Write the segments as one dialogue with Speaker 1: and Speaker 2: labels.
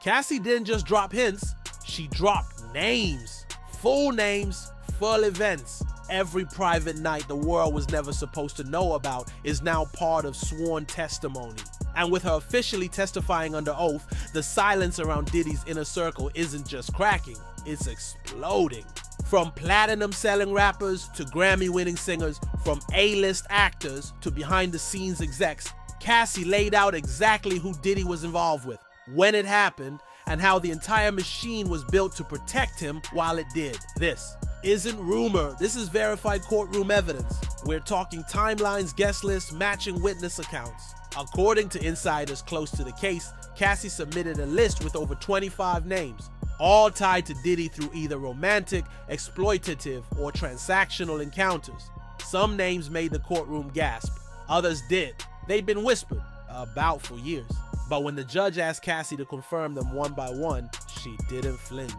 Speaker 1: Cassie didn't just drop hints, she dropped names. Full names, full events. Every private night the world was never supposed to know about is now part of sworn testimony. And with her officially testifying under oath, the silence around Diddy's inner circle isn't just cracking, it's exploding. From platinum-selling rappers to Grammy-winning singers, from A-list actors to behind-the-scenes execs, Cassie laid out exactly who Diddy was involved with, when it happened, and how the entire machine was built to protect him while it did. This isn't rumor, this is verified courtroom evidence. We're talking timelines, guest lists, matching witness accounts. According to insiders close to the case, Cassie submitted a list with over 25 names, all tied to Diddy through either romantic, exploitative, or transactional encounters. Some names made the courtroom gasp, others did. They'd been whispered about for years. But when the judge asked Cassie to confirm them one by one, she didn't flinch.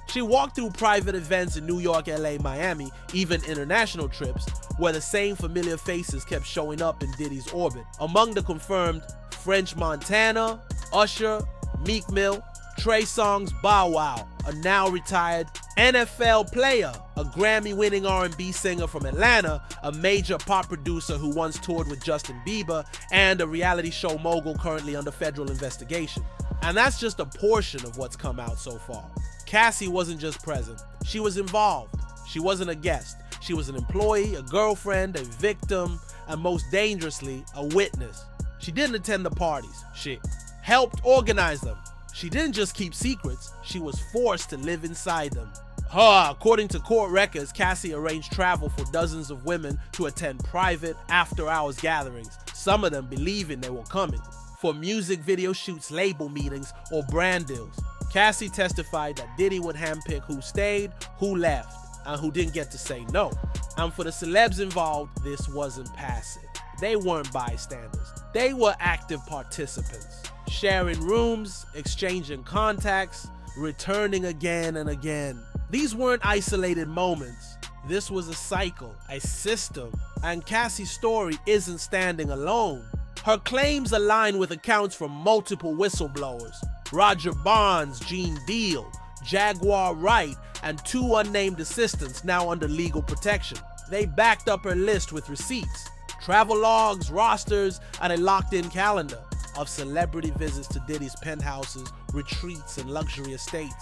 Speaker 1: She walked through private events in New York, LA, Miami, even international trips, where the same familiar faces kept showing up in Diddy's orbit. Among the confirmed, French Montana, Usher, Meek Mill, Trey Songz, Bow Wow, a now retired NFL player, a Grammy-winning R&B singer from Atlanta, a major pop producer who once toured with Justin Bieber, and a reality show mogul currently under federal investigation. And that's just a portion of what's come out so far. Cassie wasn't just present, she was involved. She wasn't a guest, she was an employee, a girlfriend, a victim, and most dangerously, a witness. She didn't attend the parties, she helped organize them. She didn't just keep secrets, she was forced to live inside them. According to court records, Cassie arranged travel for dozens of women to attend private, after-hours gatherings, some of them believing they were coming, for music video shoots, label meetings, or brand deals. Cassie testified that Diddy would handpick who stayed, who left, and who didn't get to say no. And for the celebs involved, this wasn't passive. They weren't bystanders. They were active participants, sharing rooms, exchanging contacts, returning again and again. These weren't isolated moments. This was a cycle, a system, and Cassie's story isn't standing alone. Her claims align with accounts from multiple whistleblowers: Roger Barnes, Gene Deal, Jaguar Wright, and two unnamed assistants now under legal protection. They backed up her list with receipts, travel logs, rosters, and a locked-in calendar of celebrity visits to Diddy's penthouses, retreats, and luxury estates.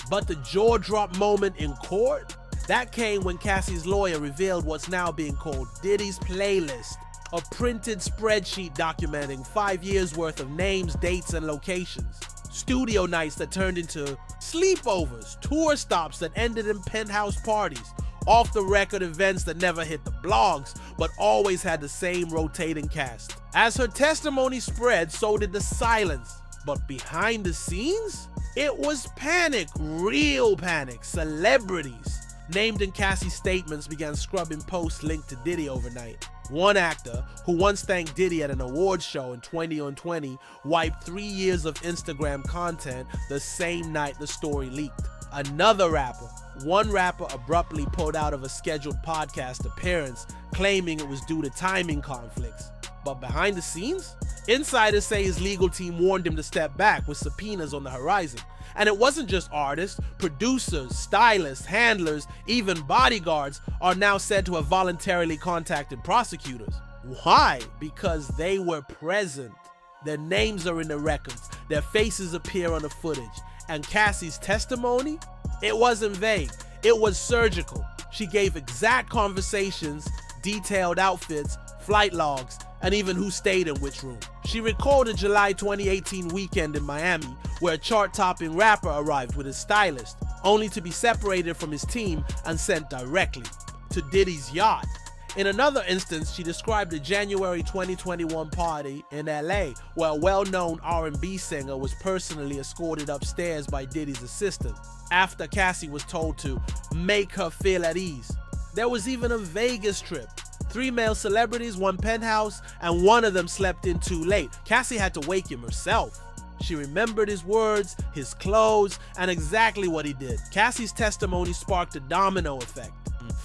Speaker 1: But the jaw-drop moment in court? That came when Cassie's lawyer revealed what's now being called Diddy's playlist, a printed spreadsheet documenting 5 years worth of names, dates, and locations. Studio nights that turned into sleepovers, tour stops that ended in penthouse parties, off-the-record events that never hit the blogs, but always had the same rotating cast. As her testimony spread, so did the silence. But behind the scenes, it was panic, real panic. Celebrities named in Cassie's statements began scrubbing posts linked to Diddy overnight. One actor, who once thanked Diddy at an awards show in 2020, wiped 3 years of Instagram content the same night the story leaked. One rapper abruptly pulled out of a scheduled podcast appearance, claiming it was due to timing conflicts. But behind the scenes, insiders say his legal team warned him to step back with subpoenas on the horizon. And it wasn't just artists, producers, stylists, handlers, even bodyguards are now said to have voluntarily contacted prosecutors. Why? Because they were present. Their names are in the records, their faces appear on the footage. And Cassie's testimony? It wasn't vague, it was surgical. She gave exact conversations, detailed outfits, flight logs, and even who stayed in which room. She recalled a July 2018 weekend in Miami where a chart-topping rapper arrived with his stylist, only to be separated from his team and sent directly to Diddy's yacht. In another instance, she described a January 2021 party in LA where a well-known R&B singer was personally escorted upstairs by Diddy's assistant after Cassie was told to make her feel at ease. There was even a Vegas trip. 3 male celebrities, 1 penthouse, and one of them slept in too late. Cassie had to wake him herself. She remembered his words, his clothes, and exactly what he did. Cassie's testimony sparked a domino effect.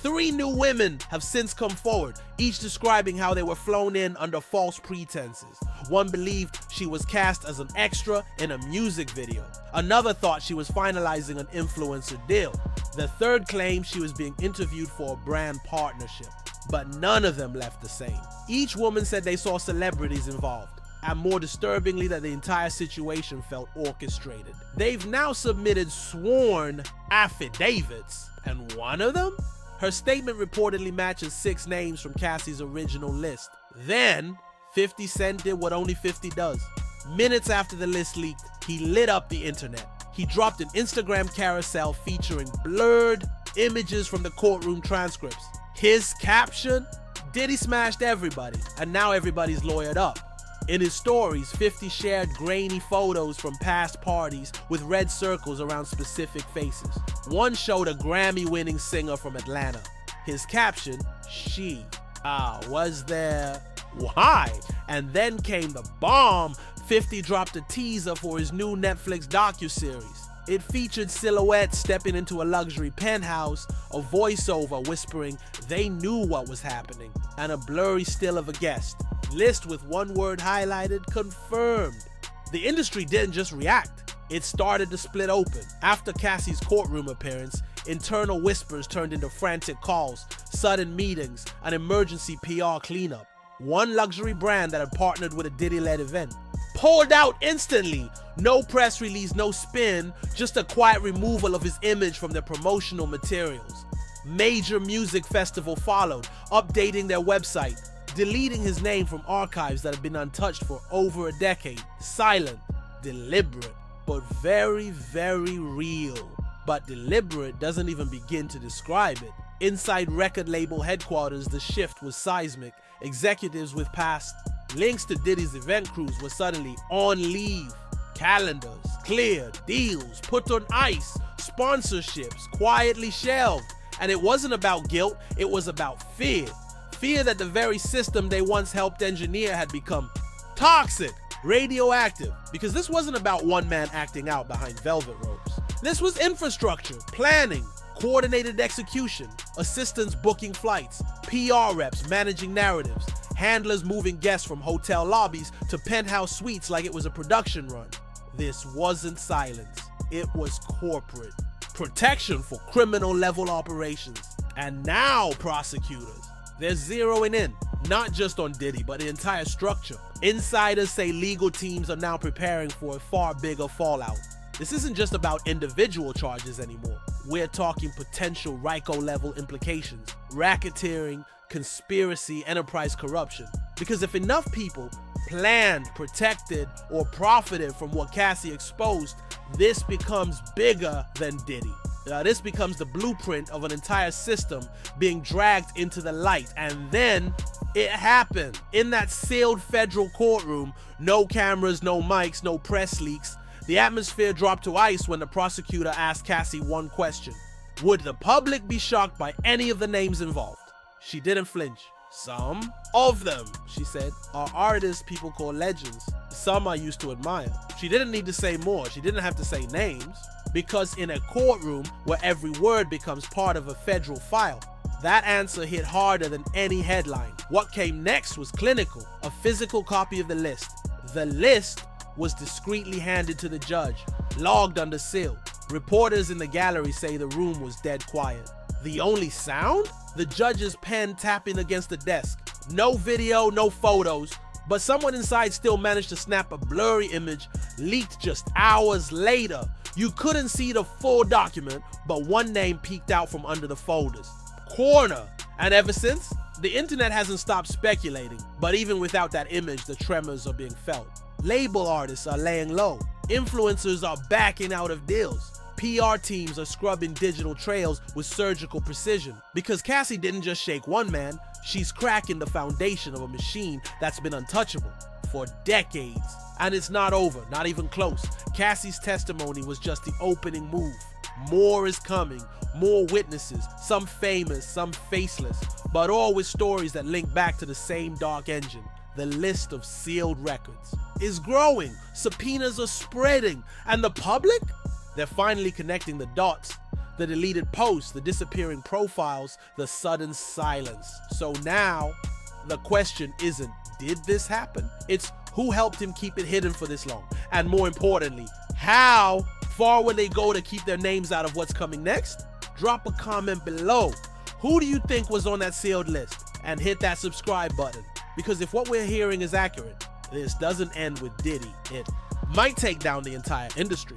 Speaker 1: 3 new women have since come forward, each describing how they were flown in under false pretenses. One believed she was cast as an extra in a music video. Another thought she was finalizing an influencer deal. The third claimed she was being interviewed for a brand partnership. But none of them left the same. Each woman said they saw celebrities involved, and more disturbingly that the entire situation felt orchestrated. They've now submitted sworn affidavits, and one of them? Her statement reportedly matches 6 names from Cassie's original list. Then, 50 Cent did what only 50 does. Minutes after the list leaked, he lit up the internet. He dropped an Instagram carousel featuring blurred images from the courtroom transcripts. His caption? Diddy smashed everybody, and now everybody's lawyered up. In his stories, 50 shared grainy photos from past parties with red circles around specific faces. One showed a Grammy-winning singer from Atlanta. His caption, she. Was there? Why? And then came the bomb. 50 dropped a teaser for his new Netflix docuseries. It featured silhouettes stepping into a luxury penthouse, a voiceover whispering they knew what was happening, and a blurry still of a guest. List with one word highlighted, confirmed. The industry didn't just react, it started to split open. After Cassie's courtroom appearance, internal whispers turned into frantic calls, sudden meetings, an emergency PR cleanup. One luxury brand that had partnered with a Diddy-led event pulled out instantly. No press release, no spin, just a quiet removal of his image from their promotional materials. Major music festival followed, updating their website, deleting his name from archives that have been untouched for over a decade. Silent, deliberate, but very, very real. But deliberate doesn't even begin to describe it. Inside record label headquarters, the shift was seismic. Executives with past links to Diddy's event crews were suddenly on leave. Calendars cleared, deals put on ice, sponsorships quietly shelved. And it wasn't about guilt, it was about fear. Fear that the very system they once helped engineer had become toxic, radioactive. Because this wasn't about one man acting out behind velvet ropes. This was infrastructure, planning, coordinated execution, assistants booking flights, PR reps managing narratives, handlers moving guests from hotel lobbies to penthouse suites like it was a production run. This wasn't silence, it was corporate. Protection for criminal level operations. And now prosecutors, they're zeroing in, not just on Diddy, but the entire structure. Insiders say legal teams are now preparing for a far bigger fallout. This isn't just about individual charges anymore. We're talking potential RICO-level implications, racketeering, conspiracy, enterprise corruption. Because if enough people planned, protected, or profited from what Cassie exposed, this becomes bigger than Diddy. This becomes the blueprint of an entire system being dragged into the light. And then it happened. In that sealed federal courtroom, no cameras, no mics, no press leaks. The atmosphere dropped to ice when the prosecutor asked Cassie one question. Would the public be shocked by any of the names involved? She didn't flinch. Some of them, she said, are artists people call legends. Some I used to admire. She didn't need to say more. She didn't have to say names. Because in a courtroom where every word becomes part of a federal file, that answer hit harder than any headline. What came next was clinical, a physical copy of the list. The list was discreetly handed to the judge, logged under seal. Reporters in the gallery say the room was dead quiet. The only sound? The judge's pen tapping against the desk. No video, no photos, but someone inside still managed to snap a blurry image leaked just hours later. You couldn't see the full document, but one name peeked out from under the folders. Corner. And ever since, the internet hasn't stopped speculating, but even without that image, the tremors are being felt. Label artists are laying low. Influencers are backing out of deals. PR teams are scrubbing digital trails with surgical precision. Because Cassie didn't just shake one man, she's cracking the foundation of a machine that's been untouchable for decades. And it's not over, not even close. Cassie's testimony was just the opening move. More is coming, more witnesses, some famous, some faceless, but all with stories that link back to the same dark engine. The list of sealed records is growing, subpoenas are spreading, and the public? They're finally connecting the dots. The deleted posts, the disappearing profiles, the sudden silence. So now, the question isn't, did this happen? It's, Who helped him keep it hidden for this long? And more importantly, how far will they go to keep their names out of what's coming next? Drop a comment below. Who do you think was on that sealed list? And hit that subscribe button. Because if what we're hearing is accurate, this doesn't end with Diddy. It might take down the entire industry.